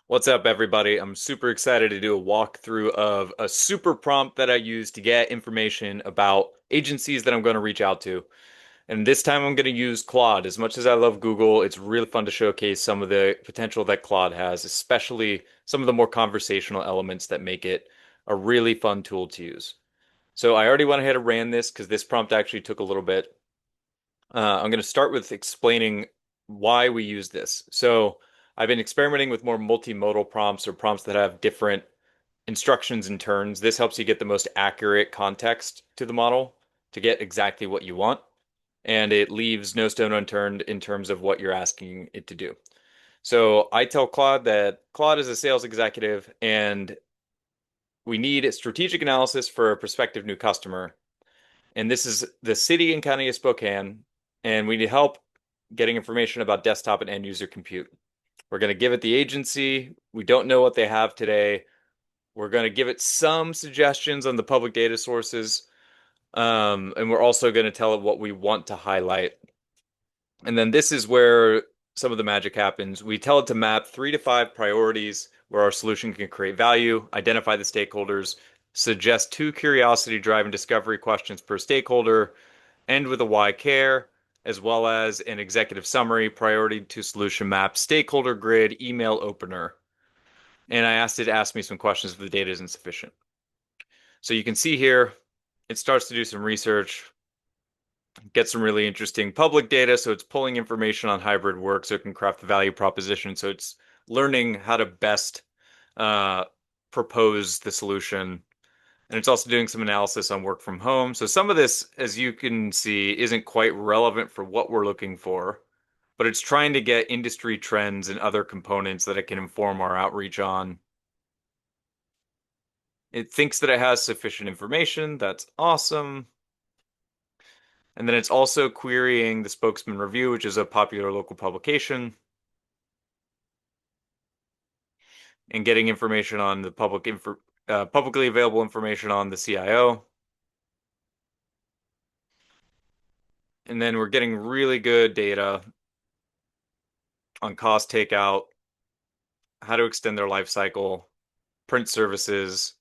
What's up, everybody? I'm super excited to do a walkthrough of a super prompt that I use to get information about agencies that I'm going to reach out to. And this time I'm going to use Claude. As much as I love Google, it's really fun to showcase some of the potential that Claude has, especially some of the more conversational elements that make it a really fun tool to use. So I already went ahead and ran this because this prompt actually took a little bit. I'm going to start with explaining why we use this. So I've been experimenting with more multimodal prompts or prompts that have different instructions and turns. This helps you get the most accurate context to the model to get exactly what you want. And it leaves no stone unturned in terms of what you're asking it to do. So I tell Claude that Claude is a sales executive and we need strategic analysis for a prospective new customer. And this is the city and county of Spokane, and we need help getting information about desktop and end user compute. We're going to give it the agency. We don't know what they have today. We're going to give it some suggestions on the public data sources. And we're also going to tell it what we want to highlight. And then this is where some of the magic happens. We tell it to map 3 to 5 priorities where our solution can create value, identify the stakeholders, suggest 2 curiosity-driven discovery questions per stakeholder, end with a why care, as well as an executive summary, priority to solution map, stakeholder grid, email opener. And I asked it to ask me some questions if the data isn't sufficient. So you can see here, it starts to do some research, get some really interesting public data. So it's pulling information on hybrid work so it can craft the value proposition. So it's learning how to best uh, propose the solution. And it's also doing some analysis on work from home. So some of this, as you can see, isn't quite relevant for what we're looking for, but it's trying to get industry trends and other components that it can inform our outreach on. It thinks that it has sufficient information. That's awesome. And then it's also querying the Spokesman Review, which is a popular local publication, and getting information on the publicly available information on the CIO. And then we're getting really good data on cost takeout, how to extend their life cycle, print services,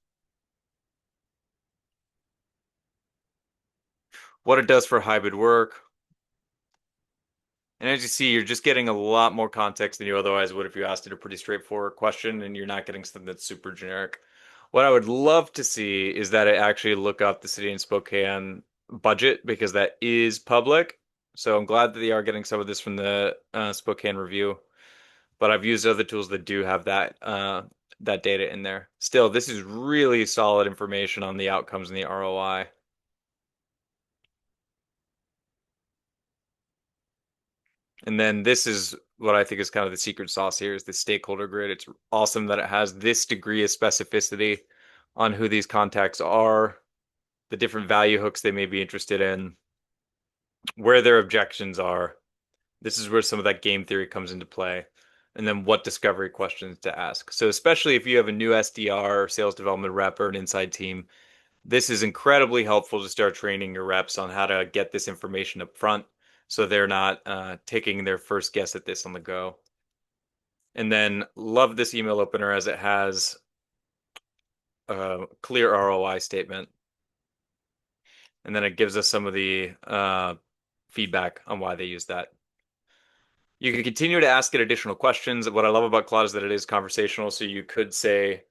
what it does for hybrid work. And as you see, you're just getting a lot more context than you otherwise would if you asked it a pretty straightforward question and you're not getting something that's super generic. What I would love to see is that it actually look up the city and Spokane budget because that is public. So I'm glad that they are getting some of this from the Spokane Review. But I've used other tools that do have that data in there. Still, this is really solid information on the outcomes and the ROI. And then this is what I think is kind of the secret sauce here is the stakeholder grid. It's awesome that it has this degree of specificity on who these contacts are, the different value hooks they may be interested in, where their objections are. This is where some of that game theory comes into play. And then what discovery questions to ask. So especially if you have a new SDR, sales development rep, or an inside team, this is incredibly helpful to start training your reps on how to get this information up front so they're not taking their first guess at this on the go. And then love this email opener as it has a clear ROI statement. And then it gives us some of the feedback on why they use that. You can continue to ask it additional questions. What I love about Claude is that it is conversational. So you could say,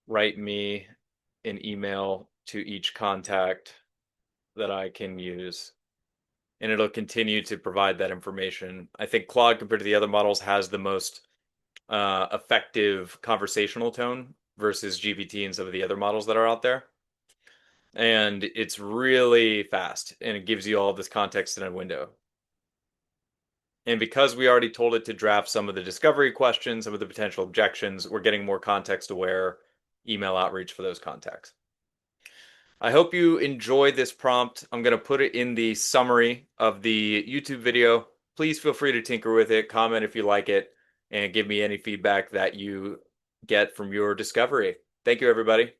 write me an email to each contact that I can use. And it'll continue to provide that information. I think Claude, compared to the other models, has the most effective conversational tone versus GPT and some of the other models that are out there. And it's really fast and it gives you all of this context in a window. And because we already told it to draft some of the discovery questions, some of the potential objections, we're getting more context aware email outreach for those contacts. I hope you enjoyed this prompt. I'm going to put it in the summary of the YouTube video. Please feel free to tinker with it, comment if you like it, and give me any feedback that you get from your discovery. Thank you, everybody.